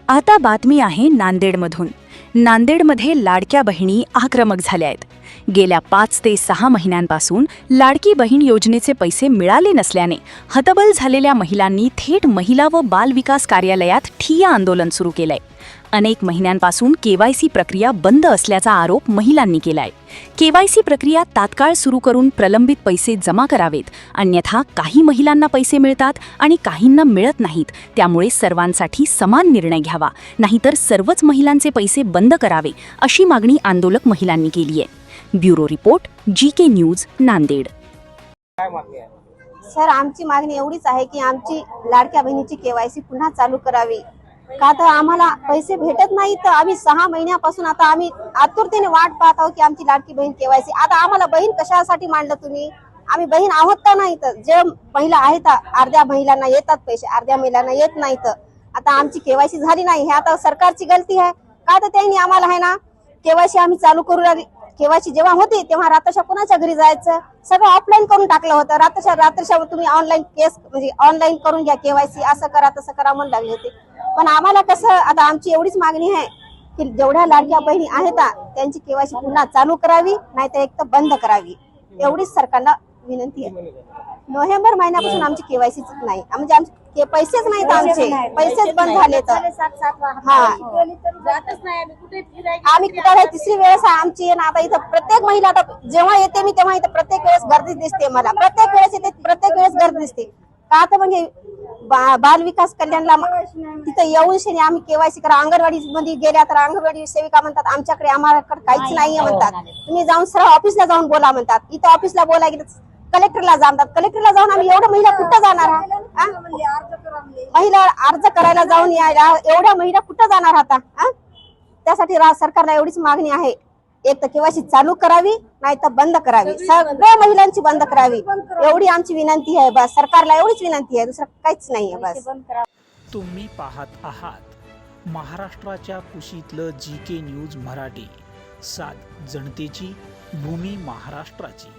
आता बातमी आहे नांदेडमधून। नांदेडमध्ये लाडक्या बहिणी आक्रमक झाल्या आहेत। गेल्या 5 ते 6 महिन्यांपासून लाडकी बहीण योजनेचे पैसे मिळाले नसल्याने हतबल झालेल्या महिलांनी थेट महिला व बाल विकास कार्यालयात ठिय्या आंदोलन सुरू केलंय। अनेक महिन्यांपासून केवायसी प्रक्रिया बंद असल्याचा आरोप महिलांनी केलाय। केवायसी प्रक्रिया तात्काळ सुरू करून प्रलंबित पैसे जमा करावेत, अन्यथा काही महिलांना पैसे मिळतात आणि काहींना मिळत नाहीत। त्यामुळे सर्वांसाठी समान निर्णय घ्यावा, नाहीतर सर्वच महिलांचे पैसे बंद करावे, अशी मागणी आंदोलक महिलांनी केली आहे। Bureau report, GK news, Nanded. Sir, आमची मागणी एवढीच आहे की आमची लाडक्या बहिणीची केवायसी पुन्हा चालू करावी। का तर आम्हाला पैसे भेटत नाही, तर आम्ही 6 महिन्यापासून आता आम्ही आतुरतेने वाट पाहत आहोत की आमची लाडकी बहीण केवायसी। आता आम्हाला बहीण कशासाठी मांडलं तुम्ही? आम्ही बहीण आहोत का नाही? तर जे महिला आहेत अर्ध्या महिलांना येतात पैसे, अर्ध्या महिलांना येत नाही। तर आता आमची केवायसी झाली नाही, हे आता सरकारची गलती आहे का? तर त्यांनी आम्हाला आहे ना केवायसी आम्ही चालू करू लागली। केवायसी जेव्हा होती तेव्हा रात्रशा कोणाच्या घरी जायचं, सगळं ऑफलाईन करून टाकलं होतं। रात्रशा तुम्ही ऑनलाईन केस म्हणजे ऑनलाईन करून घ्या केवायसी, असं करा तसं करा म्हणून लागले होते। पण आम्हाला कसं, आता आमची एवढीच मागणी आहे की जेवढ्या लाडक्या बहिणी आहेत त्यांची केवायसी पुन्हा चालू करावी, नाहीतर एक तर बंद करावी, एवढीच सरकारला विनंती आहे। नोव्हेंबर महिन्यापासून आमची केवायसीच नाही, म्हणजे आमचे पैसेच नाहीत, आमचे पैसेच बंद झाले। तर आम्ही कुठे तिसरी वेळेस आमची ना, आता इथं प्रत्येक महिला आता जेव्हा येते मी तेव्हा इथं प्रत्येक वेळेस गर्दी दिसते, मला प्रत्येक वेळेस येते, प्रत्येक वेळेस गर्दी दिसते। का तर म्हणजे बाल विकास कल्याणला तिथं येऊन शनी आम्ही केवायसी करा। अंगणवाडी मध्ये गेल्या तर अंगणवाडी सेविका म्हणतात आमच्याकडे आम्हाकडे काहीच नाहीये म्हणतात, तुम्ही जाऊन सरळ ऑफिसला जाऊन बोला म्हणतात। इथं ऑफिसला बोला गेलं कलेक्टरला जातात, कलेक्टरला जाऊन आम्ही एवढं महिला कुठं जाणार? महिला अर्ज करायला जाऊन यायला एवढ्या महिला कुठं जाणार आता? त्यासाठी सरकारला एवढीच मागणी आहे, एक तर केवायसी चालू करावी, नाही तर बंद करावी, सगळ्या महिलांची बंद करावी, एवढी आमची विनंती आहे। बस सरकारला एवढीच विनंती आहे, दुसरं काहीच नाहीये। बस तुम्ही पाहत आहात महाराष्ट्राच्या कुशीतलं जीके न्यूज मराठी, सात जनतेची, भूमी महाराष्ट्राची।